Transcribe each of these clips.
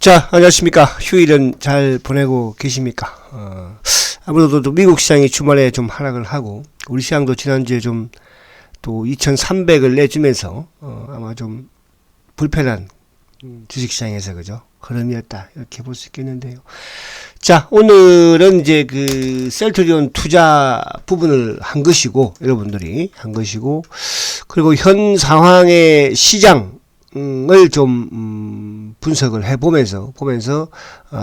자, 안녕하십니까. 휴일은 잘 보내고 계십니까? 아무래도 또 미국 시장이 주말에 좀 하락을 하고, 우리 시장도 지난주에 좀 또 2300을 내주면서, 아마 좀 불편한 주식시장에서, 그죠? 흐름이었다. 이렇게 볼 수 있겠는데요. 자, 오늘은 이제 그 셀트리온 투자 부분을 한 것이고, 여러분들이 한 것이고, 그리고 현 상황의 시장, 을 좀 분석을 해보면서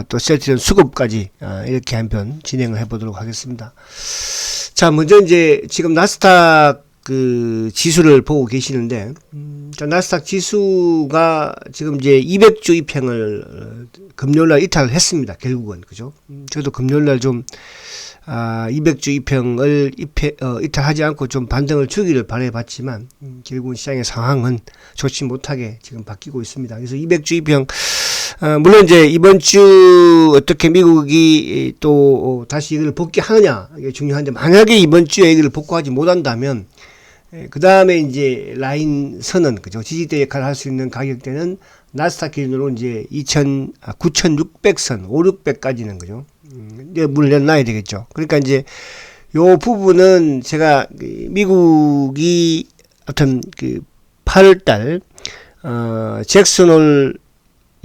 또 셀트리온 수급까지 이렇게 한편 진행을 해보도록 하겠습니다. 자, 먼저 이제 지금 나스닥 그 지수를 보고 계시는데, 자, 나스닥 지수가 지금 이제 200주 이평을 금요일날 이탈을 했습니다. 결국은 그죠? 저도 금요일날 좀 200주 이평을 이탈하지 않고 좀 반등을 주기를 바라봤지만 결국은 시장의 상황은 좋지 못하게 지금 바뀌고 있습니다. 그래서 200주 이평 물론 이제 이번 주 어떻게 미국이 또 다시 이걸 복귀하느냐 이게 중요한데, 만약에 이번 주에 이걸 복구하지 못한다면 그 다음에 이제 라인 선은 그죠, 지지대 역할을 할 수 있는 가격대는 나스닥 기준으로 이제 9600선 5600까지는 그죠, 이제 문을 열어놔야 되겠죠. 그러니까 이제 요 부분은 제가 미국이 어떤 그 8월달 잭슨홀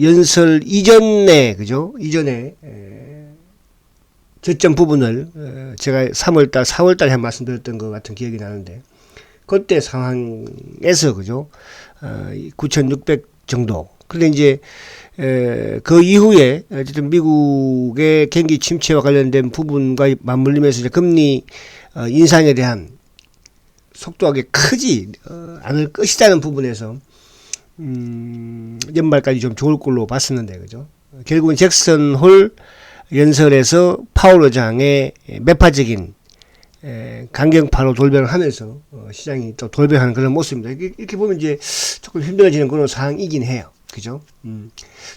연설 이전에 그죠, 이전에 저점 부분을 제가 3월달 4월달에 말씀드렸던 것 같은 기억이 나는데, 그때 상황에서 그죠, 9600 정도. 근데 이제 그 이후에 어쨌든 미국의 경기 침체와 관련된 부분과 맞물리면서 이제 금리 인상에 대한 속도가 크지 않을 것이라는 부분에서 연말까지 좀 좋을 걸로 봤었는데 그죠. 결국은 잭슨 홀 연설에서 파월 의장의 매파적인 강경파로 돌변을 하면서 시장이 또 돌변하는 그런 모습입니다. 이렇게 보면 이제 조금 힘들어지는 그런 상황이긴 해요. 그죠?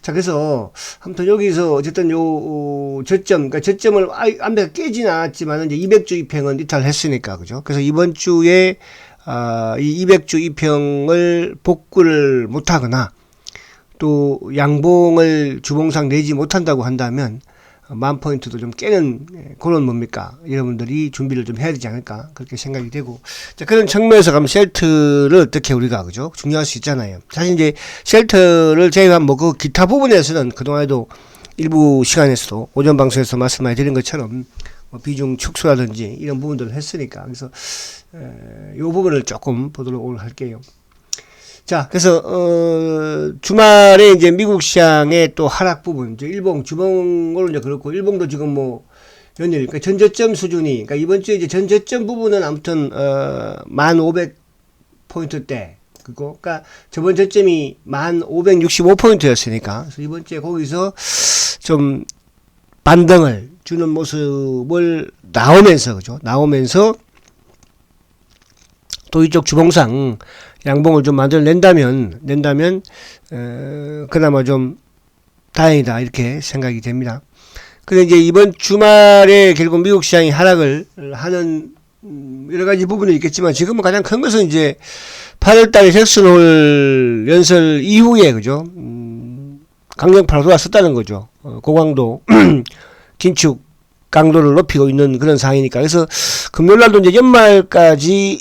자, 그래서 아무튼 여기서 어쨌든 요 저점, 그러니까 저점을 안배가 깨지는 않았지만 이제 200주 이평은 이탈했으니까 그죠? 그래서 이번 주에 이 200주 이평을 복구를 못하거나 또 양봉을 주봉상 내지 못한다고 한다면 10,000포인트도 좀 깨는 그런 뭡니까, 여러분들이 준비를 좀 해야 되지 않을까 그렇게 생각이 되고, 자, 그런 측면에서 가면 셀트를 어떻게 우리가 그죠, 중요할 수 있잖아요. 사실 이제 셀트를 제외한 뭐 그 기타 부분에서는 그동안에도 일부 시간에서도 오전 방송에서 말씀해 드린 것처럼 뭐 비중 축소라든지 이런 부분들을 했으니까, 그래서 이 부분을 조금 보도록 오늘 할게요. 자, 그래서 주말에 이제 미국 시장의 또 하락 부분, 이제 일봉 주봉으로 이제 그렇고, 일봉도 지금 뭐 연일, 그러니까 전저점 수준이, 그러니까 이번 주에 이제 전저점 부분은 아무튼 1500포인트대, 그거, 그러니까 저번 저점이 1565포인트였으니까, 그래서 이번 주에 거기서 좀 반등을 주는 모습을 나오면서 그죠, 나오면서 또 이쪽 주봉상 양봉을 좀 만들어낸다면 그나마 좀 다행이다 이렇게 생각이 됩니다. 근데 이제 이번 주말에 결국 미국 시장이 하락을 하는 여러 가지 부분이 있겠지만, 지금은 가장 큰 것은 이제 8월달에 잭슨홀 연설 이후에 그죠, 강경파로 돌아섰다는 거죠. 고강도 긴축 강도를 높이고 있는 그런 상황이니까. 그래서 금요일날도 이제 연말까지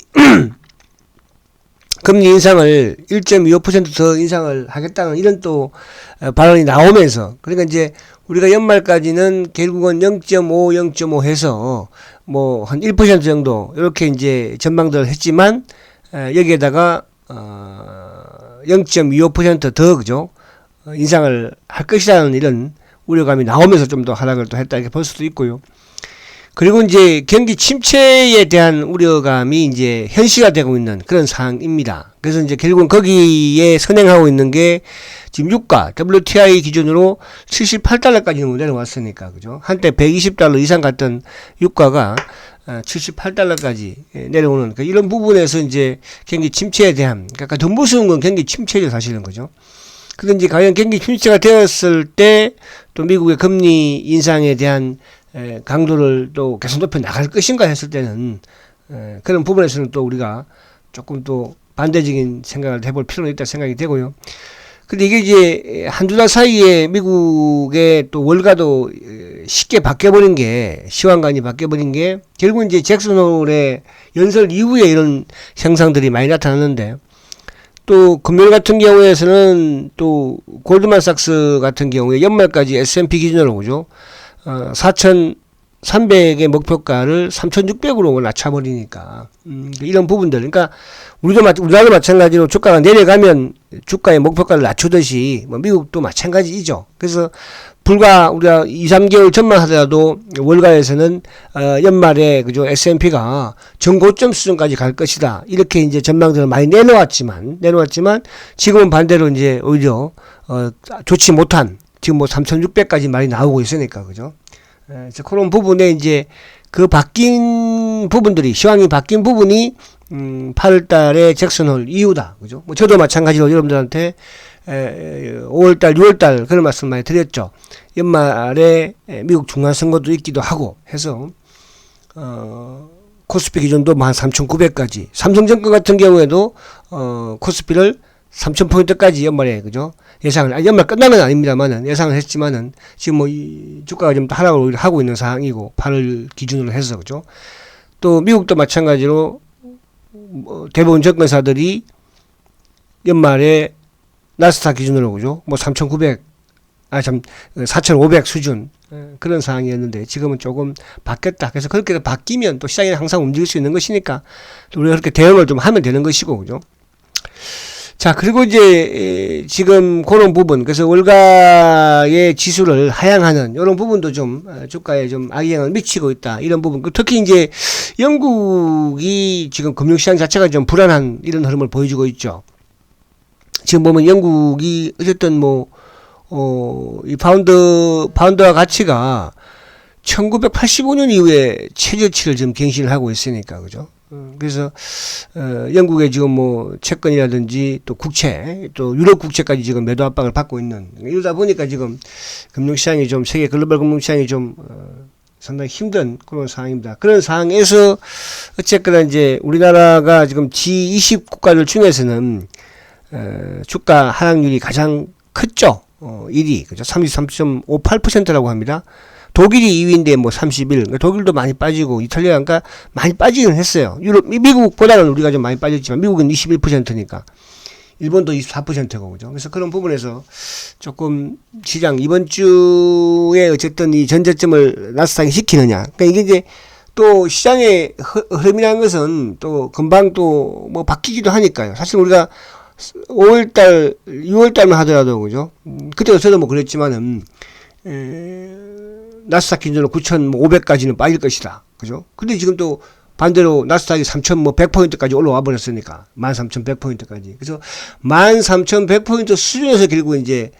금리 인상을 1.25% 더 인상을 하겠다는 이런 또 발언이 나오면서, 그러니까 이제 우리가 연말까지는 결국은 0.5, 0.5 해서 뭐 한 1% 정도 이렇게 이제 전망들을 했지만, 여기에다가 0.25% 더 그죠, 인상을 할 것이라는 이런 우려감이 나오면서 좀 더 하락을 또 했다 이렇게 볼 수도 있고요. 그리고 이제 경기 침체에 대한 우려감이 이제 현실화되고 있는 그런 상황입니다. 그래서 이제 결국은 거기에 선행하고 있는 게 지금 유가, WTI 기준으로 78달러까지 내려왔으니까, 그죠? 한때 120달러 이상 갔던 유가가 78달러까지 내려오는, 그러니까 이런 부분에서 이제 경기 침체에 대한, 그러니까 더 무서운 건 경기 침체죠, 사실은, 그죠? 근데 이제 과연 경기 침체가 되었을 때 또 미국의 금리 인상에 대한 강도를 또 계속 높여 나갈 것인가 했을 때는 그런 부분에서는 또 우리가 조금 또 반대적인 생각을 해볼 필요는 있다 생각이 되고요. 근데 이게 이제 한두 달 사이에 미국의 또 월가도 쉽게 바뀌어버린 게, 시황관이 바뀌어버린 게, 결국 이제 잭슨홀의 연설 이후에 이런 현상들이 많이 나타났는데, 또 금요일 같은 경우에서는 또 골드만삭스 같은 경우에 연말까지 S&P 기준으로 그죠? 4,300의 목표가를 3,600으로 낮춰버리니까 이런 부분들, 그러니까 우리나라도 마찬가지로 주가가 내려가면 주가의 목표가를 낮추듯이 뭐 미국도 마찬가지이죠. 그래서 불과 우리가 2, 3개월 전만 하더라도 월가에서는 연말에 그죠, S&P가 전고점 수준까지 갈 것이다, 이렇게 이제 전망들을 많이 내놓았지만 지금은 반대로 이제 오히려 좋지 못한, 지금 뭐 3,600까지 말이 나오고 있으니까 그죠. 그래서 그런 부분에 이제 그 바뀐 부분들이, 시황이 바뀐 부분이 8월 달에 잭슨홀 이후다, 그죠. 뭐 저도 마찬가지로 여러분들한테 5월달, 6월달 그런 말씀 많이 드렸죠. 연말에 미국 중간선거도 있기도 하고 해서 코스피 기준도 13,900까지, 삼성증권 같은 경우에도 코스피를 3,000포인트까지 연말에 그죠, 예상을, 연말 끝난 건 아닙니다만은 예상을 했지만은 지금 뭐 이 주가가 좀 하락을 하고 있는 상황이고, 8월 기준으로 해서 그죠. 또 미국도 마찬가지로 대부분 증권사들이 연말에 나스닥 기준으로 그죠, 뭐 4,500 수준 그런 상황이었는데 지금은 조금 바뀌었다. 그래서 그렇게 바뀌면 또 시장이 항상 움직일 수 있는 것이니까 또 우리가 그렇게 대응을 좀 하면 되는 것이고 그죠. 자, 그리고 이제 지금 그런 부분, 그래서 월가의 지수를 하향하는 이런 부분도 좀 주가에 좀 악영향을 미치고 있다, 이런 부분. 특히 이제 영국이 지금 금융시장 자체가 좀 불안한 이런 흐름을 보여주고 있죠. 지금 보면 영국이 어쨌든 이 파운드와 가치가 1985년 이후에 최저치를 지금 갱신을 하고 있으니까 그죠. 그래서 영국의 지금 뭐 채권이라든지 또 국채, 또 유럽 국채까지 지금 매도 압박을 받고 있는, 이러다 보니까 지금 금융시장이 좀, 세계 글로벌 금융시장이 좀 상당히 힘든 그런 상황입니다. 그런 상황에서 어쨌거나 이제 우리나라가 지금 G20 국가들 중에서는 주가 하락률이 가장 컸죠. 1위 그죠, 33.58%라고 합니다. 독일이 2위인데 뭐 31. 그러니까 독일도 많이 빠지고 이탈리아가 많이 빠지긴 했어요. 미국보다는 우리가 좀 많이 빠졌지만 미국은 21%니까 일본도 24%고 그죠. 그래서 그런 부분에서 조금 시장 이번 주에 어쨌든 이 전저점을 나스닥이 시키느냐. 그러니까 이게 이제 또 시장의 흐름이라는 것은 또 금방 또 뭐 바뀌기도 하니까요. 사실 우리가 5월달, 6월달만 하더라도 그죠. 그때도 저도 뭐 그랬지만은 나스닥 기준으로 9,500까지는 빠질 것이다. 그죠? 근데 지금 또 반대로 나스닥이 3,100포인트까지 올라와 버렸으니까 13,100포인트까지. 그래서 13,100포인트 수준에서 결국 이제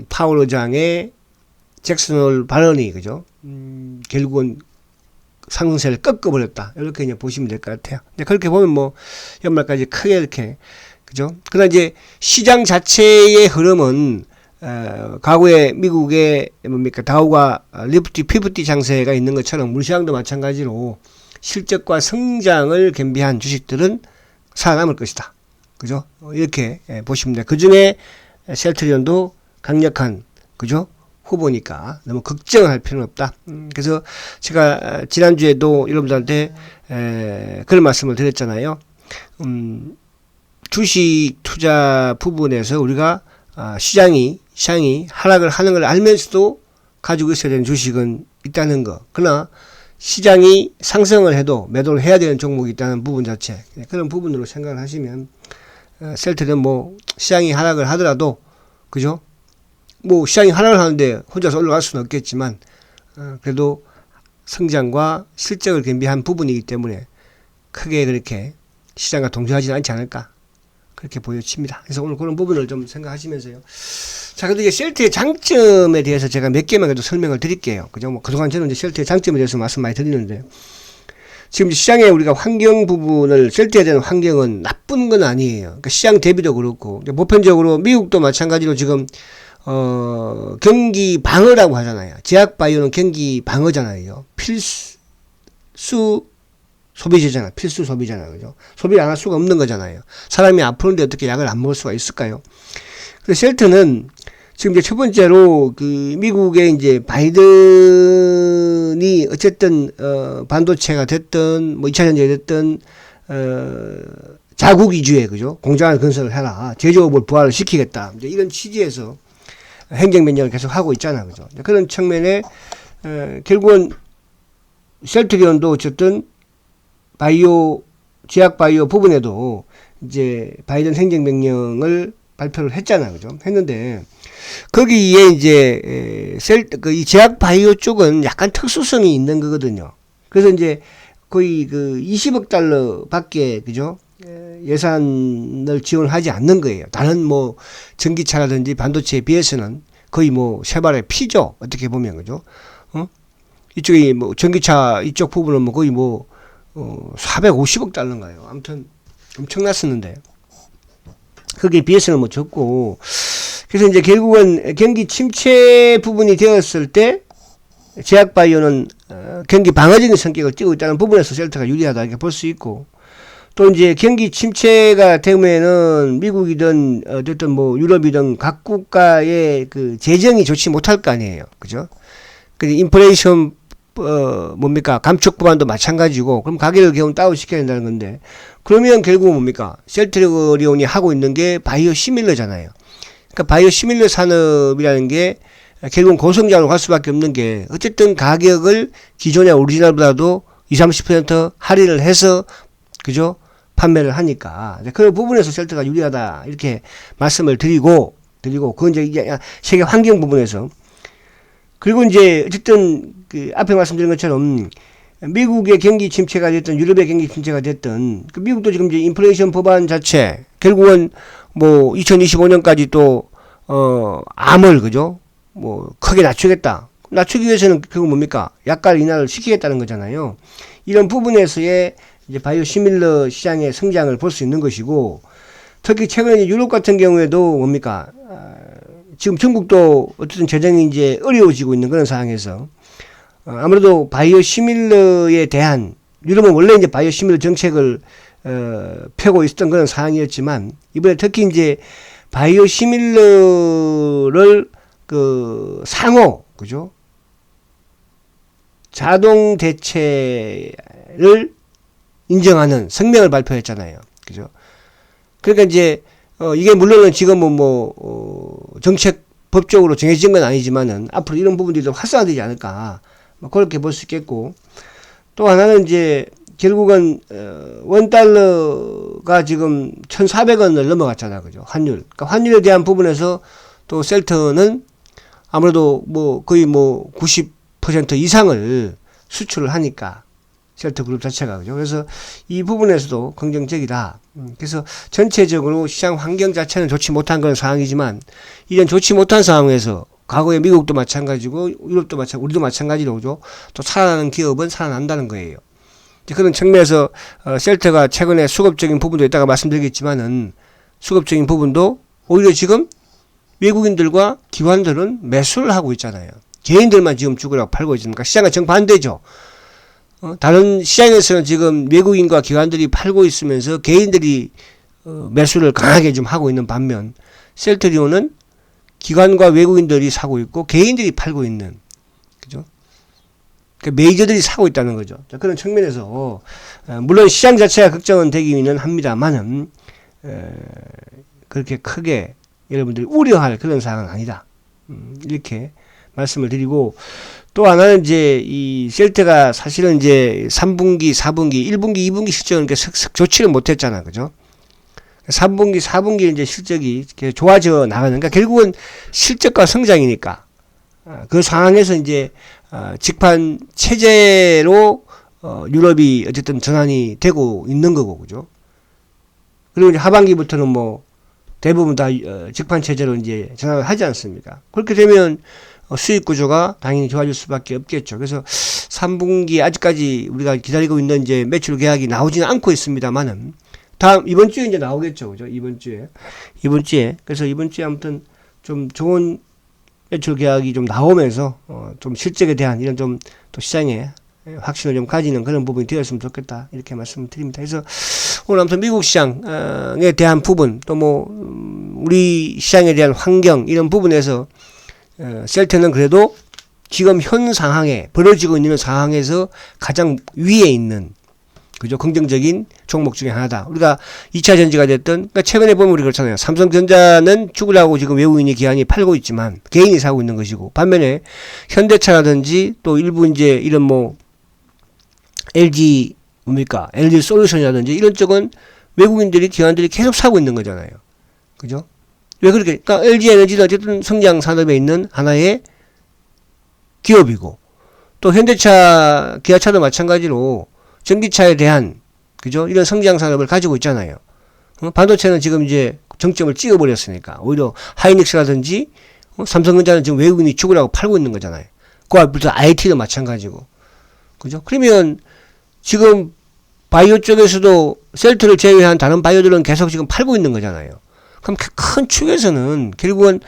파월 의장의 잭슨홀 발언이 그죠? 결국은 상승세를 꺾어버렸다. 이렇게 이제 보시면 될 것 같아요. 근데 그렇게 보면 뭐 연말까지 크게 이렇게 그죠? 그러나 이제 시장 자체의 흐름은 과거에 미국의 뭡니까 다우가 리프티 피프티 장세가 있는 것처럼 우리 시장도 마찬가지로 실적과 성장을 겸비한 주식들은 살아남을 것이다. 그죠? 이렇게 보시면 돼요. 그 중에 셀트리온도 강력한 그죠? 후보니까 너무 걱정할 필요는 없다. 그래서 제가 지난주에도 여러분들한테 그런 말씀을 드렸잖아요. 주식 투자 부분에서 우리가 시장이 하락을 하는 걸 알면서도 가지고 있어야 되는 주식은 있다는 거. 그러나 시장이 상승을 해도 매도를 해야 되는 종목이 있다는 부분 자체, 그런 부분으로 생각을 하시면 셀트는 뭐 시장이 하락을 하더라도 그죠? 뭐 시장이 하락을 하는데 혼자서 올라갈 수는 없겠지만 그래도 성장과 실적을 겸비한 부분이기 때문에 크게 그렇게 시장과 동조하지는 않지 않을까, 그렇게 보여집니다. 그래서 오늘 그런 부분을 좀 생각하시면서요. 자, 그래도 이제 셀트의 장점에 대해서 제가 몇 개만 그래도 설명을 드릴게요. 그죠? 뭐 그동안 저는 이제 셀트의 장점에 대해서 말씀 많이 드리는데, 지금 시장에 우리가 환경 부분을, 셀트에 대한 환경은 나쁜 건 아니에요. 그러니까 시장 대비도 그렇고, 보편적으로 미국도 마찬가지로 지금 경기 방어라고 하잖아요. 제약 바이오는 경기 방어잖아요. 필수 소비재잖아. 필수 소비잖아. 그죠? 소비를 안 할 수가 없는 거잖아요. 사람이 아프는데 어떻게 약을 안 먹을 수가 있을까요? 그래서 셀트는 지금 이제 첫 번째로 그 미국의 이제 바이든이 어쨌든 반도체가 됐든 뭐 2차 전지가 됐든 자국 위주의 그죠 공장을 건설을 해라 제조업을 부활을 시키겠다 이제 이런 취지에서 행정명령을 계속 하고 있잖아 그죠 그런 측면에 결국은 셀트리온도 어쨌든 바이오 제약 바이오 부분에도 이제 바이든 행정명령을 발표를 했잖아 그죠 했는데 거기에 이제 이 제약 바이오 쪽은 약간 특수성이 있는 거거든요. 그래서 이제 거의 그 20억 달러 밖에 그죠 예산을 지원하지 않는 거예요. 다른 뭐 전기차라든지 반도체에 비해서는 거의 뭐 세 발의 피죠. 어떻게 보면 그죠. 이쪽이 뭐 전기차 이쪽 부분은 뭐 거의 뭐 450억 달러인가요. 아무튼 엄청났었는데 거기에 비해서는 뭐 적고. 그래서 이제 결국은 경기 침체 부분이 되었을 때 제약바이오는 경기 방어적인 성격을 띠고 있다는 부분에서 셀트가 유리하다 이렇게 볼 수 있고 또 이제 경기 침체가 되면은 미국이든 어쨌든 뭐 유럽이든 각 국가의 그 재정이 좋지 못할 거 아니에요, 그죠? 그 인플레이션 뭡니까 감축 법안도 마찬가지고 그럼 가격을 겨우 다운시켜야 된다는 건데 그러면 결국 뭡니까 셀트리온이 하고 있는 게 바이오 시밀러잖아요. 그러니까 바이오 시밀러 산업이라는 게 결국은 고성장으로 갈 수밖에 없는 게 어쨌든 가격을 기존의 오리지널보다도 20-30% 할인을 해서 그죠 판매를 하니까 그 부분에서 셀트가 유리하다 이렇게 말씀을 드리고 그건 이제 세계 환경 부분에서 그리고 이제 어쨌든 그 앞에 말씀드린 것처럼 미국의 경기 침체가 됐든 유럽의 경기 침체가 됐든 그 미국도 지금 이제 인플레이션 법안 자체 결국은 뭐 2025년까지 또 암을 그죠 뭐 크게 낮추기 위해서는 그거 뭡니까 약간 인하를 시키겠다는 거잖아요. 이런 부분에서의 이제 바이오 시밀러 시장의 성장을 볼 수 있는 것이고 특히 최근에 유럽 같은 경우에도 뭡니까 지금 중국도 어쨌든 재정이 이제 어려워지고 있는 그런 상황에서 아무래도 바이오 시밀러에 대한 유럽은 원래 이제 바이오 시밀러 정책을 펴고 있었던 그런 상황이었지만 이번에 특히 이제 바이오 시밀러를 그 상호 그죠 자동 대체를 인정하는 성명을 발표했잖아요. 그죠? 그러니까 이제 이게 물론은 지금은 정책 법적으로 정해진 건 아니지만은 앞으로 이런 부분들이 좀 활성화되지 않을까 뭐 그렇게 볼 수 있겠고 또 하나는 이제 결국은 $1가 지금 1,400원을 넘어갔잖아, 그죠? 환율. 그러니까 환율에 대한 부분에서 또 셀트는 아무래도 뭐 거의 뭐 90% 이상을 수출을 하니까 셀트 그룹 자체가 그죠. 그래서 이 부분에서도 긍정적이다. 그래서 전체적으로 시장 환경 자체는 좋지 못한 그런 상황이지만 이런 좋지 못한 상황에서 과거에 미국도 마찬가지고 유럽도 마찬가지고 우리도 마찬가지로 그죠. 또 살아나는 기업은 살아난다는 거예요. 그런 측면에서 셀트가 최근에 수급적인 부분도 있다가 말씀드리겠지만은 수급적인 부분도 오히려 지금 외국인들과 기관들은 매수를 하고 있잖아요. 개인들만 지금 죽으라고 팔고 있으니까 시장은 정반대죠. 다른 시장에서는 지금 외국인과 기관들이 팔고 있으면서 개인들이 매수를 강하게 좀 하고 있는 반면 셀트리온은 기관과 외국인들이 사고 있고 개인들이 팔고 있는 그죠? 그러니까 메이저들이 사고 있다는 거죠. 그런 측면에서 물론 시장 자체가 걱정은 되기는 합니다만은 그렇게 크게 여러분들이 우려할 그런 상황은 아니다. 이렇게 말씀을 드리고 또 하나는 이제 이 셀트가 사실은 이제 3분기, 4분기, 1분기, 2분기 실적은 이렇게 슥슥 좋지를 못했잖아. 그죠? 3분기, 4분기 이제 실적이 이렇게 좋아져 나가는 그러니까 결국은 실적과 성장이니까 그 상황에서 이제 직판 체제로 유럽이 어쨌든 전환이 되고 있는 거고 그죠? 그리고 이제 하반기부터는 뭐 대부분 다 직판 체제로 이제 전환을 하지 않습니까? 그렇게 되면 수익 구조가 당연히 좋아질 수밖에 없겠죠. 그래서 3분기 아직까지 우리가 기다리고 있는 이제 매출 계약이 나오지는 않고 있습니다만은 이번 주에 이제 나오겠죠. 그죠? 이번 주에. 그래서 이번 주에 아무튼 좀 좋은 매출 계약이 좀 나오면서 좀 실적에 대한 이런 좀 또 시장에 확신을 좀 가지는 그런 부분이 되었으면 좋겠다. 이렇게 말씀을 드립니다. 그래서 오늘 아무튼 미국 시장에 대한 부분 또 우리 시장에 대한 환경 이런 부분에서 셀트는 그래도 지금 현 상황에 벌어지고 있는 상황에서 가장 위에 있는 그죠? 긍정적인 종목 중에 하나다. 우리가 2차 전지가 됐던, 그러니까 최근에 보면 우리 그렇잖아요. 삼성전자는 죽으려고 지금 외국인이 기관이 팔고 있지만, 개인이 사고 있는 것이고, 반면에 현대차라든지 또 일부 이제 이런 뭐, LG, 뭡니까? LG 솔루션이라든지 이런 쪽은 외국인들이, 기관들이 계속 사고 있는 거잖아요. 그죠? 왜 그렇게, 그러니까 LG 에너지는 어쨌든 성장 산업에 있는 하나의 기업이고, 또 현대차, 기아차도 마찬가지로 전기차에 대한 그죠? 이런 성장 산업을 가지고 있잖아요. 반도체는 지금 이제 정점을 찍어버렸으니까 오히려 하이닉스라든지 삼성전자는 지금 외국인이 죽으라고 팔고 있는 거잖아요. 그 앞부터 IT도 마찬가지고 그죠? 그러면 지금 바이오 쪽에서도 셀트를 제외한 다른 바이오들은 계속 지금 팔고 있는 거잖아요. 그럼 큰 축에서는 결국은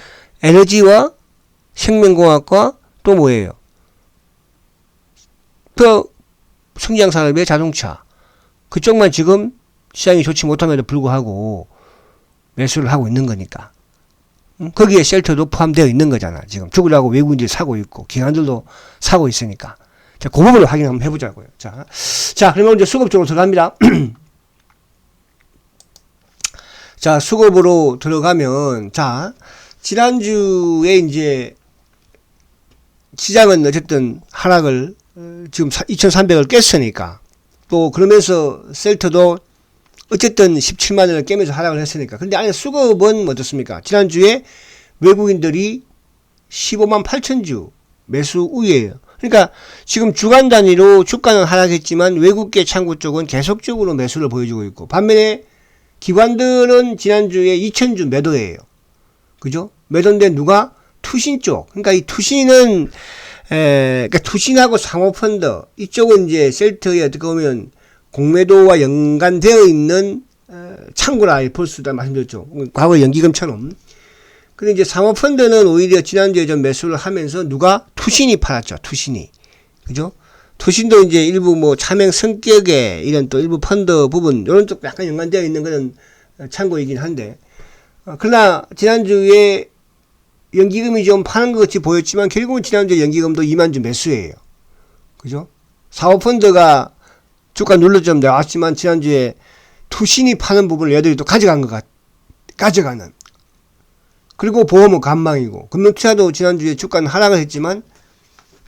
에너지와 생명공학과 또 뭐예요? 그 성장산업의 자동차 그쪽만 지금 시장이 좋지 못함에도 불구하고 매수를 하고 있는 거니까 거기에 셀터도 포함되어 있는 거잖아. 지금 죽으려고 외국인들이 사고 있고 기관들도 사고 있으니까 자, 그 부분을 확인 한번 해보자고요. 자 그러면 이제 수급 쪽으로 들어갑니다. 자 수급으로 들어가면 자 지난주에 이제 시장은 어쨌든 하락을 지금 2300을 깼으니까 또 그러면서 셀트도 어쨌든 17만원을 깨면서 하락을 했으니까 근데 안에 수급은 어떻습니까? 지난주에 외국인들이 15만 8천주 매수 우위에요. 그러니까 지금 주간 단위로 주가는 하락했지만 외국계 창구 쪽은 계속적으로 매수를 보여주고 있고 반면에 기관들은 지난주에 2천주 매도예요. 그죠? 매도인데 누가? 투신 쪽. 그러니까 이 투신은 그러니까 투신하고 사모펀드 이쪽은 이제 셀트에 어떻게 보면 공매도와 연관되어 있는 창구라 볼 수 있다 말씀드렸죠. 과거 연기금처럼. 근데 이제 사모펀드는 오히려 지난주에 좀 매수를 하면서 누가? 투신이 팔았죠. 투신이. 그죠? 투신도 이제 일부 뭐 차명 성격의 이런 또 일부 펀드 부분 이런 쪽 약간 연관되어 있는 그런 창구이긴 한데 그러나 지난주에 연기금이 좀 파는 것 같이 보였지만 결국은 지난주에 연기금도 2만주 매수예요. 그죠? 사모펀드가 주가 눌러 좀 나왔지만 지난주에 투신이 파는 부분을 얘들이 또 가져가는. 그리고 보험은 간망이고 금융투자도 지난주에 주가는 하락을 했지만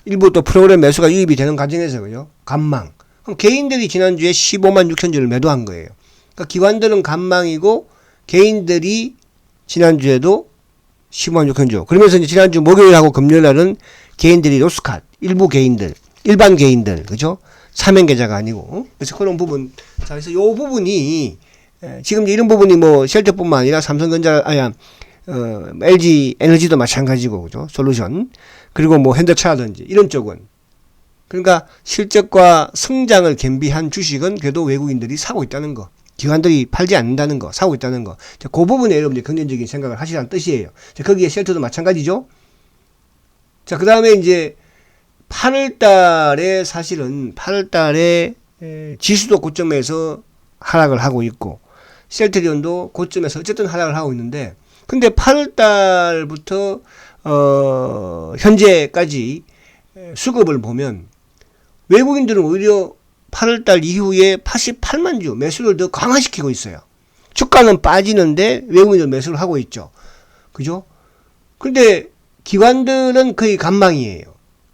일부 또 프로그램 매수가 유입이 되는 과정에서 그죠? 간망. 그럼 개인들이 지난주에 15만 6천주를 매도한 거예요. 그러니까 기관들은 간망이고 개인들이 지난주에도 15만 6천주. 그러면서 이제 지난주 목요일하고 금요일날은 개인들이 로스컷, 일부 개인들, 일반 개인들, 그죠? 사면 계좌가 아니고. 그래서 그런 부분. 자, 그래서 요 부분이, 지금 이런 부분이 뭐 셀트뿐만 아니라 삼성전자, LG 에너지도 마찬가지고, 그죠? 솔루션. 그리고 뭐 현대차라든지 이런 쪽은. 그러니까 실적과 성장을 겸비한 주식은 그래도 외국인들이 사고 있다는 거. 기관들이 팔지 않는다는 거, 사고 있다는 거. 자, 그 부분에 여러분들 긍정적인 생각을 하시라는 뜻이에요. 자, 거기에 셀트도 마찬가지죠. 자, 그 다음에 이제 8월 달에 사실은 8월 달에 지수도 고점에서 하락을 하고 있고, 셀트리온도 고점에서 어쨌든 하락을 하고 있는데, 근데 8월 달부터, 현재까지 수급을 보면 외국인들은 오히려 8월달 이후에 88만주 매수를 더 강화시키고 있어요. 주가는 빠지는데 외국인들 매수를 하고 있죠. 그죠? 근데 기관들은 거의 간망이에요.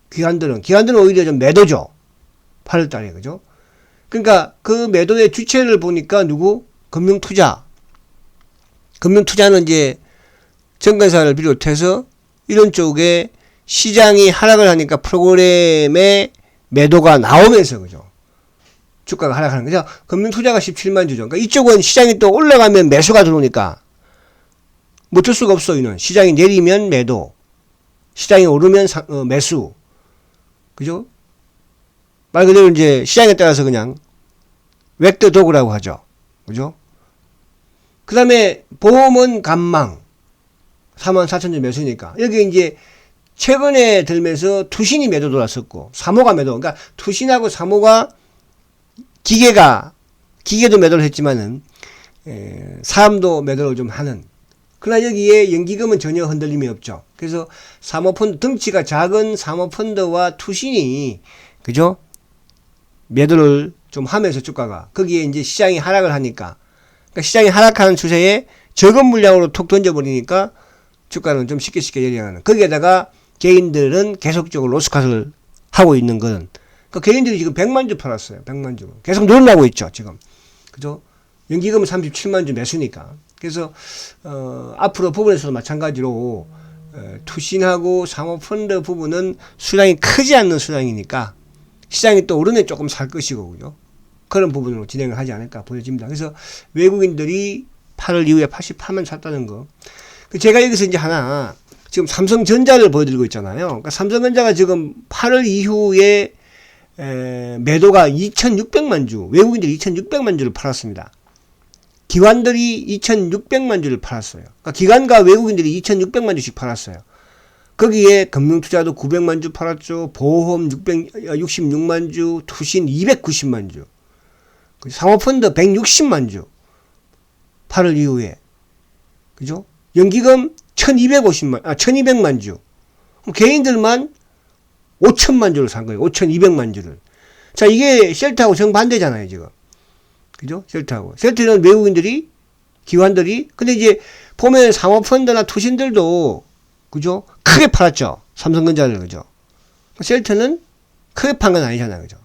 기관들은 오히려 좀 매도죠. 8월달에. 그죠? 그러니까 그 매도의 주체를 보니까 누구? 금융투자. 금융투자는 이제 증권사를 비롯해서 이런 쪽에 시장이 하락을 하니까 프로그램의 매도가 나오면서 그죠? 주가가 하락하는 거죠. 금융투자가 17만 주죠. 그러니까 이쪽은 시장이 또 올라가면 매수가 들어오니까 못 줄 수가 없어. 이는 시장이 내리면 매도, 시장이 오르면 매수, 그죠? 말 그대로 이제 시장에 따라서 그냥 웩더 도그라고 하죠. 그죠? 그 다음에 보험은 간망 44,000주 매수니까 여기 이제 최근에 들면서 투신이 매도 돌았었고 사모가 매도. 그러니까 투신하고 사모가 기계도 매도를 했지만은 사람도 매도를 좀 하는 그러나 여기에 연기금은 전혀 흔들림이 없죠. 그래서 사모펀드, 덩치가 작은 사모펀드와 투신이, 그죠? 매도를 좀 하면서 주가가, 거기에 이제 시장이 하락을 하니까, 그러니까 시장이 하락하는 추세에 적은 물량으로 톡 던져버리니까 주가는 좀 쉽게 내려가는. 거기에다가 개인들은 계속적으로 로스컷을 하고 있는 건, 그러니까 개인들이 지금 100만 주 팔았어요. 100만 주. 계속 늘어나고 있죠, 지금. 그죠? 연기금은 37만 주 매수니까. 그래서, 앞으로 부분에서도 마찬가지로, 투신하고 사모펀드 부분은 수량이 크지 않는 수량이니까, 시장이 또 오르면 조금 살 것이고, 그죠? 그런 부분으로 진행을 하지 않을까 보여집니다. 그래서 외국인들이 8월 이후에 88만 샀다는 거. 제가 여기서 이제 하나, 지금 삼성전자를 보여드리고 있잖아요. 그러니까 삼성전자가 지금 8월 이후에 매도가 2,600만 주, 외국인들이 2,600만 주를 팔았습니다. 기관들이 2,600만 주를 팔았어요. 그러니까 기관과 외국인들이 2,600만 주씩 팔았어요. 거기에 금융투자도 900만 주 팔았죠. 보험 666만 주, 투신 290만 주, 사모펀드 160만 주, 8월 이후에. 그죠? 연기금 1200만 주. 개인들만 5천만 주를 산 거예요. 5,200만 주를. 자, 이게 셀트하고 정반대잖아요, 지금. 그죠? 셀트하고. 셀트는 외국인들이, 기관들이, 근데 이제 보면 사모펀드나 투신들도, 그죠? 크게 팔았죠. 삼성전자를, 그죠? 셀트는 크게 판 건 아니잖아요, 그죠?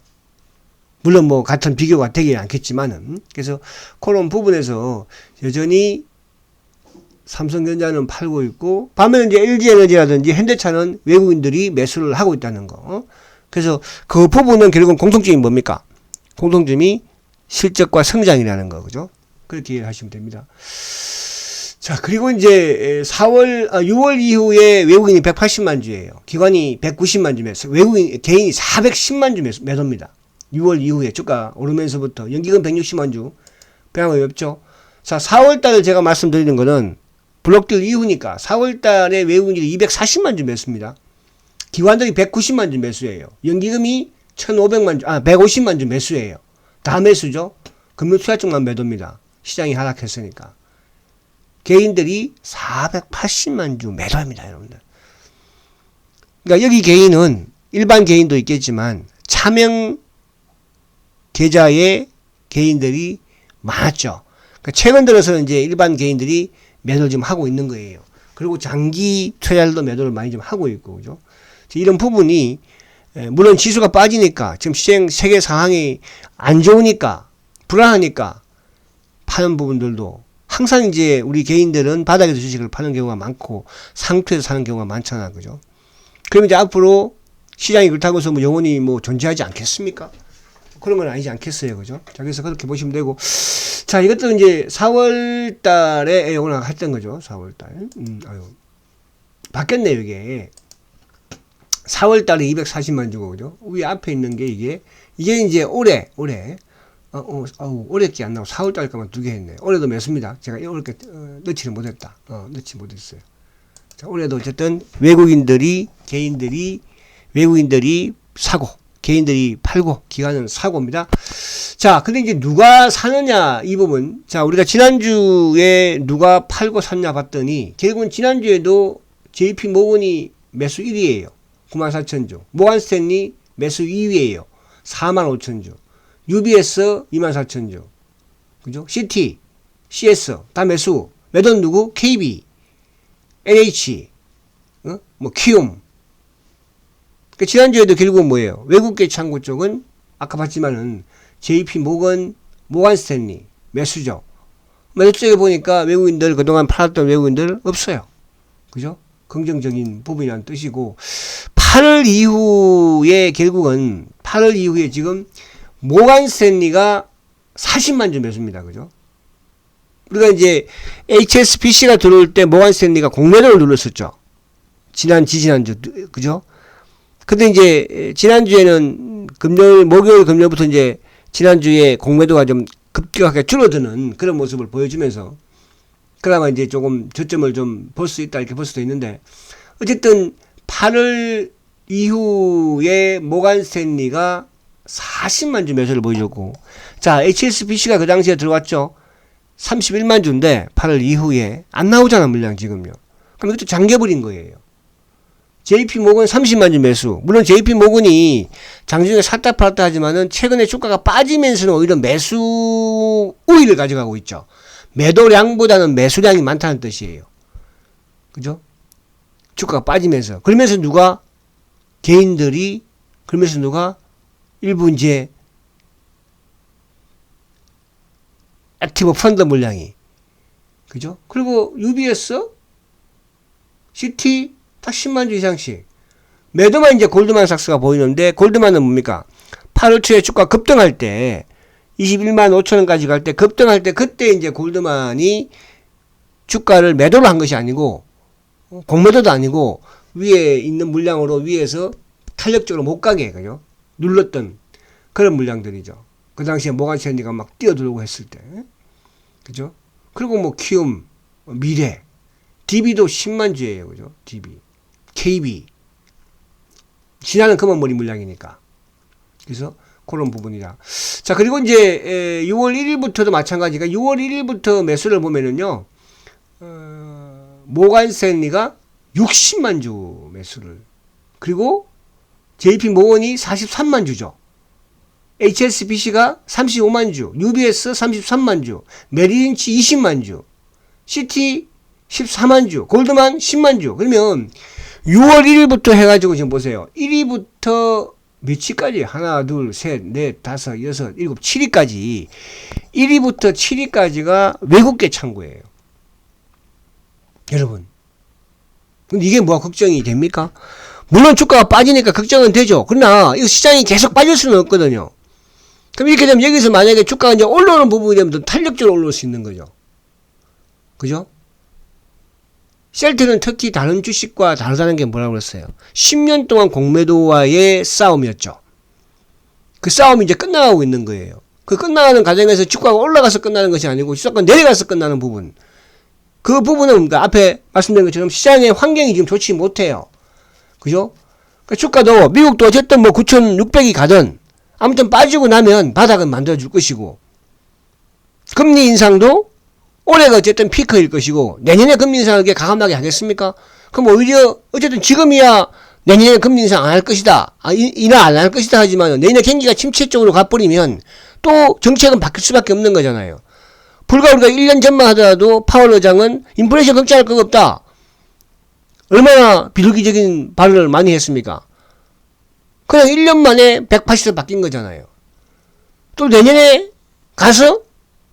물론 뭐 같은 비교가 되긴 않겠지만은. 그래서 그런 부분에서 여전히 삼성전자는 팔고 있고, 반면에 이제 LG에너지라든지 현대차는 외국인들이 매수를 하고 있다는 거. 그래서 그 부분은 결국은 공통점이 뭡니까? 공통점이 실적과 성장이라는 거, 그죠? 그렇게 이해하시면 됩니다. 자, 그리고 이제 6월 이후에 외국인이 180만 주예요. 기관이 190만 주 매수, 외국인, 개인이 410만 주 매도입니다. 6월 이후에 주가 오르면서부터 연기금 160만 주, 변화가 없죠. 자, 4월 달을 제가 말씀드리는 거는 블록들 이후니까 4월 달에 외국인들이 240만 주 매수입니다. 기관들이 190만 주 매수예요. 연기금이 150만 주 매수예요. 다 매수죠. 금융투자 쪽만 매도입니다. 시장이 하락했으니까. 개인들이 480만 주 매도합니다, 여러분들. 그러니까 여기 개인은 일반 개인도 있겠지만 차명 계좌의 개인들이 많았죠. 그러니까 최근 들어서는 이제 일반 개인들이 매도를 좀 하고 있는 거예요. 그리고 장기 투자자들도 매도를 많이 좀 하고 있고, 그죠? 이런 부분이, 물론 지수가 빠지니까, 지금 세계 상황이 안 좋으니까, 불안하니까, 파는 부분들도, 항상 이제 우리 개인들은 바닥에서 주식을 파는 경우가 많고, 상투에서 사는 경우가 많잖아, 그죠? 그럼 이제 앞으로 시장이 그렇다고 해서 뭐 영원히 뭐 존재하지 않겠습니까? 그런 건 아니지 않겠어요, 그죠? 자, 그래서 그렇게 보시면 되고. 자, 이것도 이제 4월 달에 오늘 했던 거죠. 4월 달. 바뀌었네요, 이게. 4월 달에 240만 주고, 그죠? 위에 앞에 있는 게 이게 이제 올해 올해 게 안 나오고 4월 달까만 두 개 했네. 올해도 매수입니다. 제가 이렇게 넣지를 못했다. 넣지 못했어요. 자, 올해도 어쨌든 외국인들이 사고, 개인들이 팔고, 기관은 사고입니다. 자, 근데 이제 누가 사느냐, 이 부분. 자, 우리가 지난주에 누가 팔고 샀냐 봤더니, 결국은 지난주에도 JP 모건이 매수 1위에요. 94,000주. 모건 스탠리 매수 2위에요. 45,000주. UBS 24,000주. 그죠? CT, CS 다 매수. 매도는 누구? KB, NH, 뭐 키움. 그 지난주에도 결국은 뭐예요? 외국계 창구 쪽은 아까 봤지만은 JP 모건 스탠리 매수죠. 매도 쪽에 보니까 외국인들 그동안 팔았던 외국인들 없어요. 그죠? 긍정적인 부분이라는 뜻이고, 8월 이후에 결국은 8월 이후에 지금 모건 스탠리가 40만 주 매수입니다. 그죠? 우리가 이제 HSBC가 들어올 때 모건 스탠리가 공매도를 눌렀었죠. 지지난주, 그죠? 근데 이제 지난주에는 목요일 금요일부터 이제 지난주에 공매도가 좀 급격하게 줄어드는 그런 모습을 보여주면서 그나마 이제 조금 저점을 좀 볼 수 있다 이렇게 볼 수도 있는데, 어쨌든 8월 이후에 모건 스탠리가 40만 주 매수를 보여줬고, 자, HSBC가 그 당시에 들어왔죠. 31만 주인데 8월 이후에 안 나오잖아 물량 지금요. 그럼 이것도 잠겨버린 거예요. JP모건 30만 주 매수. 물론 JP모건이 장중에 샀다 팔았다 하지만은 최근에 주가가 빠지면서는 오히려 매수 우위를 가져가고 있죠. 매도량보다는 매수량이 많다는 뜻이에요. 그죠? 주가가 빠지면서. 그러면서 누가 개인들이 그러면서 누가 일부 이제 액티브 펀드 물량이 그죠? 그리고 UBS, CT 딱 10만 주 이상씩. 매도만 이제 골드만삭스가 보이는데 골드만은 뭡니까? 8월 초에 주가 급등할 때 21만 5천 원까지 갈 때 급등할 때 그때 이제 골드만이 주가를 매도를 한 것이 아니고 공매도도 아니고 위에 있는 물량으로 위에서 탄력적으로 못 가게 그죠? 눌렀던 그런 물량들이죠. 그 당시에 모간스탠리가 막 뛰어들고 했을 때 그죠? 그리고 뭐 키움, 미래, DB도 10만 주예요. 그죠? DB, KB 지나는 금은 머리 물량이니까. 그래서 그런 부분이다. 자, 그리고 이제 6월 1일부터도 마찬가지가 6월 1일부터 매수를 보면은요. 모간스탠리가 60만 주 매수를 그리고 JP모건이 43만 주죠. HSBC가 35만 주, UBS 33만 주, 메리린치 20만 주, CT 14만 주, 골드만 10만 주. 그러면 6월 1일부터 해가지고 지금 보세요. 1위부터 며칠까지? 하나, 둘, 셋, 넷, 다섯, 여섯, 일곱, 7위까지. 1위부터 7위까지가 외국계 창구예요. 여러분. 근데 이게 뭐가 걱정이 됩니까? 물론 주가가 빠지니까 걱정은 되죠. 그러나 이거 시장이 계속 빠질 수는 없거든요. 그럼 이렇게 되면 여기서 만약에 주가가 이제 올라오는 부분이 되면 더 탄력적으로 올라올 수 있는 거죠. 그죠? 셀트는 특히 다른 주식과 다르다는 게 뭐라고 그랬어요? 10년 동안 공매도와의 싸움이었죠. 그 싸움이 이제 끝나가고 있는 거예요. 그 끝나가는 과정에서 주가가 올라가서 끝나는 것이 아니고 주가가 내려가서 끝나는 부분. 그 부분은 그러니까 앞에 말씀드린 것처럼 시장의 환경이 지금 좋지 못해요. 그죠? 그러니까 주가도 미국도 어쨌든 뭐 9,600이 가든 아무튼 빠지고 나면 바닥은 만들어줄 것이고 금리 인상도 올해가 어쨌든 피크일 것이고 내년에 금리 인상을 가감하게 하겠습니까? 그럼 오히려 어쨌든 지금이야 내년에 금리 인상 안 할 것이다. 인하 안 할 것이다 하지만 내년에 경기가 침체 쪽으로 가버리면 또 정책은 바뀔 수밖에 없는 거잖아요. 불과 우리가 1년 전만 하더라도 파월 의장은 인플레이션 걱정할 거 없다. 얼마나 비둘기적인 발언을 많이 했습니까? 그냥 1년 만에 180도 바뀐 거잖아요. 또 내년에 가서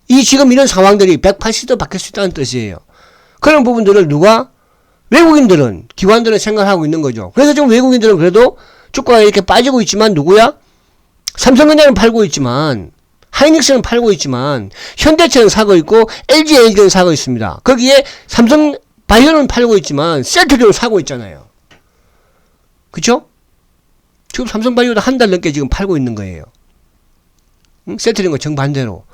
이 지금 이런 상황들이 180도 바뀔 수 있다는 뜻이에요. 그런 부분들을 누가? 외국인들은, 기관들은 생각하고 있는 거죠. 그래서 지금 외국인들은 그래도 주가가 이렇게 빠지고 있지만 누구야? 삼성전자는 팔고 있지만 하이닉스는 팔고 있지만 현대차는 사고 있고 LG에너지는 사고 있습니다. 거기에 삼성바이오는 팔고 있지만 셀트리온을 사고 있잖아요. 그쵸? 지금 삼성바이오도 한 달 넘게 지금 팔고 있는 거예요. 응? 셀트리온과 정반대로.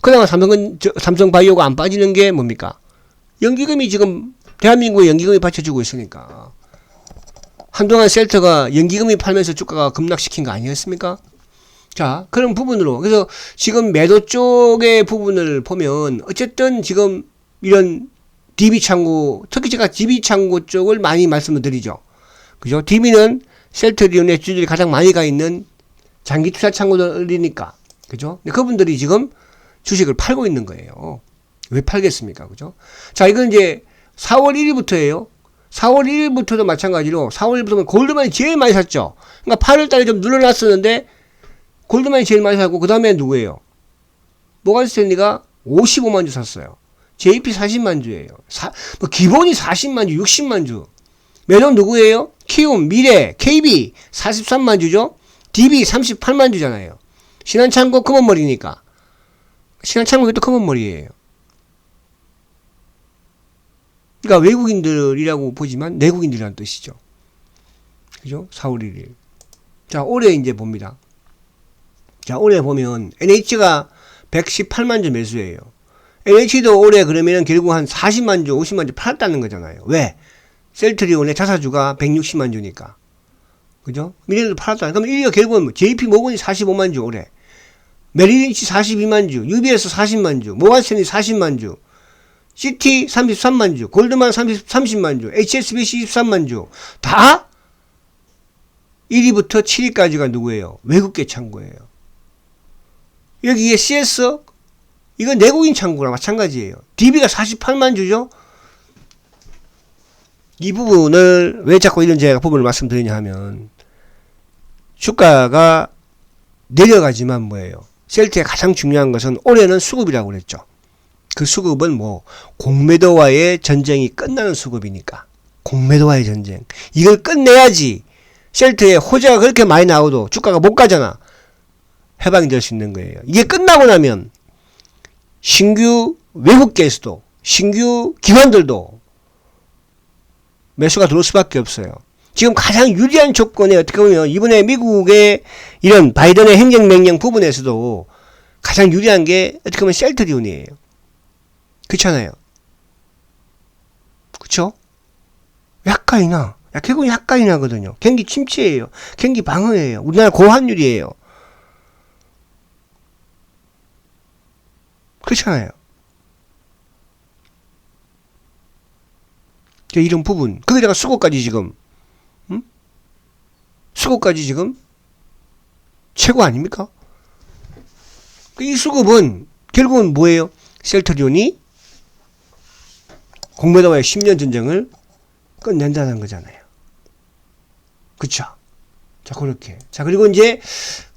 그나마 삼성바이오가 안 빠지는 게 뭡니까? 연기금이 지금 대한민국에 연기금이 받쳐주고 있으니까. 한동안 셀트가 연기금이 팔면서 주가가 급락시킨 거 아니었습니까? 자, 그런 부분으로. 그래서 지금 매도 쪽의 부분을 보면 어쨌든 지금 이런 DB 창구, 특히 제가 DB 창구 쪽을 많이 말씀을 드리죠. 그죠? DB는 셀트리온의 주들이 가장 많이 가 있는 장기 투자 창구들이니까. 그죠? 근데 그분들이 지금 주식을 팔고 있는 거예요. 왜 팔겠습니까? 그죠? 자, 이건 이제 4월 1일부터예요. 4월 1일부터도 마찬가지로 4월 1일부터는 골드만이 제일 많이 샀죠. 그러니까 8월 달에 좀 눌러놨었는데 골드만이 제일 많이 사고 그 다음에 누구예요? 모간스탠리가 55만 주 샀어요. JP 40만 주예요. 뭐 기본이 40만 주, 60만 주. 매도 누구예요? 키움, 미래, KB 43만 주죠. DB 38만 주잖아요. 신한창고 커먼머리니까. 신한창고 이것도 커먼머리예요. 그러니까 외국인들이라고 보지만 내국인들이라는 뜻이죠. 그죠? 4월 1일. 자, 올해 이제 봅니다. 자, 올해 보면 NH가 118만 주 매수예요. NH도 올해 그러면은 결국 한 40만 주, 50만 주 팔았다는 거잖아요. 왜? 셀트리온의 자사주가 160만 주니까. 그죠? 미래도 팔았다. 그럼 1위가 결국은 JP모건이 45만 주 올해. 메리린치 42만 주, UBS 40만 주, 모간스탠리 40만 주, CT 33만 주, 골드만 30만 주, HSBC 23만 주. 다 1위부터 7위까지가 누구예요? 외국계 창구예요. 여기에 CS, 이건 내국인 창구랑 마찬가지예요. DB가 48만 주죠? 이 부분을 왜 자꾸 이런 제가 부분을 말씀드리냐 하면, 주가가 내려가지만 뭐예요? 셀트의 가장 중요한 것은 올해는 수급이라고 그랬죠. 그 수급은 뭐 공매도와의 전쟁이 끝나는 수급이니까. 공매도와의 전쟁. 이걸 끝내야지 셀트의 호재가 그렇게 많이 나오도 주가가 못 가잖아. 해방이 될 수 있는 거예요. 이게 끝나고 나면 신규 외국계에서도 신규 기관들도 매수가 들어올 수밖에 없어요. 지금 가장 유리한 조건에 어떻게 보면 이번에 미국의 이런 바이든의 행정명령 부분에서도 가장 유리한 게 어떻게 보면 셀트리온이에요. 그렇잖아요. 그쵸? 약간이나, 결국은 약간이 나거든요. 경기 침체예요. 경기 방어예요. 우리나라 고환율이에요. 그렇잖아요. 이런 부분. 거기다가 수고까지 지금, 수급까지 지금 최고 아닙니까? 이 수급은 결국은 뭐예요? 셀트리온이 공매도와의 10년 전쟁을 끝낸다는 거잖아요. 그쵸? 자, 그렇게. 자, 그리고 이제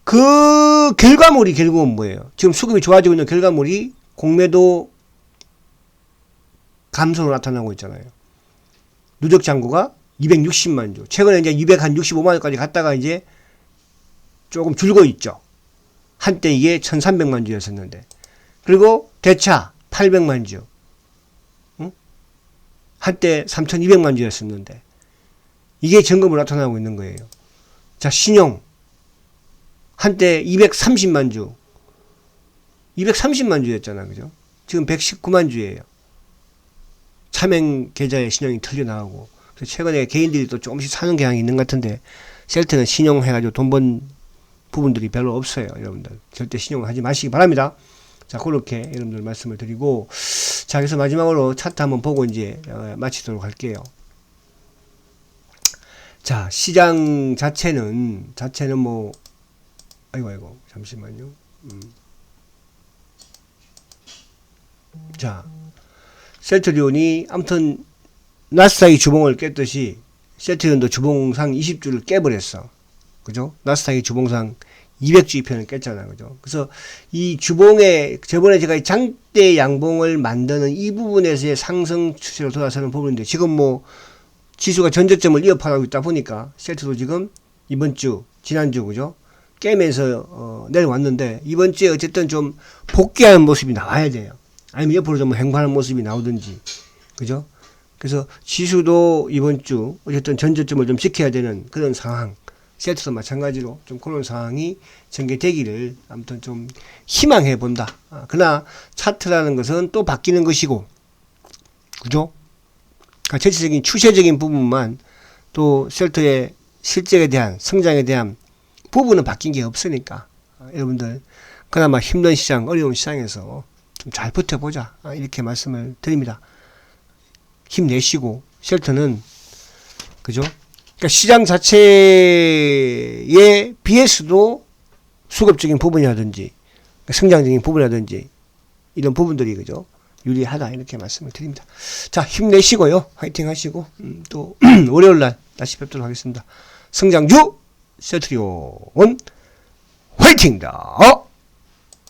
그 결과물이 결국은 뭐예요? 지금 수급이 좋아지고 있는 결과물이 공매도 감소로 나타나고 있잖아요. 누적 잔고가 260만 주. 최근에 이제 265만 주까지 갔다가 이제 조금 줄고 있죠. 한때 이게 1300만 주였었는데. 그리고 대차 800만 주. 응? 한때 3200만 주였었는데. 이게 점검으로 나타나고 있는 거예요. 자, 신용. 한때 230만 주. 230만 주였잖아. 그죠? 지금 119만 주예요. 차명 계좌에 신용이 털려나오고. 그래서 최근에 개인들이 또 조금씩 사는 경향이 있는 것 같은데, 셀트는 신용해가지고 돈 번 부분들이 별로 없어요. 여러분들. 절대 신용을 하지 마시기 바랍니다. 자, 그렇게 여러분들 말씀을 드리고, 자, 그래서 마지막으로 차트 한번 보고 이제 마치도록 할게요. 자, 시장 자체는 뭐, 아이고, 잠시만요. 자, 셀트리온이 아무튼 나스닥이 주봉을 깼듯이 셀트리온도 주봉상 20주를 깨버렸어. 그죠? 나스닥이 주봉상 200주 이편을 깼잖아. 그죠? 그래서 이 주봉에 저번에 제가 장대 양봉을 만드는 이 부분에서의 상승 추세로 돌아서는 부분인데, 지금 뭐 지수가 전저점을 이어파고 있다 보니까 셀트도 지금 이번 주, 지난주, 그죠? 깨면서 내려왔는데, 이번 주에 어쨌든 좀 복귀하는 모습이 나와야 돼요. 아니면 옆으로 좀 횡보하는 모습이 나오든지, 그죠? 그래서 지수도 이번 주 어쨌든 전저점을 좀 지켜야 되는 그런 상황, 셀트도 마찬가지로 좀 그런 상황이 전개되기를 아무튼 좀 희망해 본다. 그러나 차트라는 것은 또 바뀌는 것이고, 그죠? 그러니까 전체적인 추세적인 부분만, 또 셀트의 실적에 대한 성장에 대한 부분은 바뀐 게 없으니까 여러분들 그나마 힘든 시장, 어려운 시장에서 좀 잘 버텨보자, 이렇게 말씀을 드립니다. 힘내시고, 셀트는 그죠? 그러니까 시장 자체에 비해서도 수급적인 부분이라든지 성장적인 부분이라든지 이런 부분들이 그죠? 유리하다, 이렇게 말씀을 드립니다. 자, 힘내시고요. 화이팅 하시고, 또 월요일날 다시 뵙도록 하겠습니다. 성장주 셀트리온 화이팅다.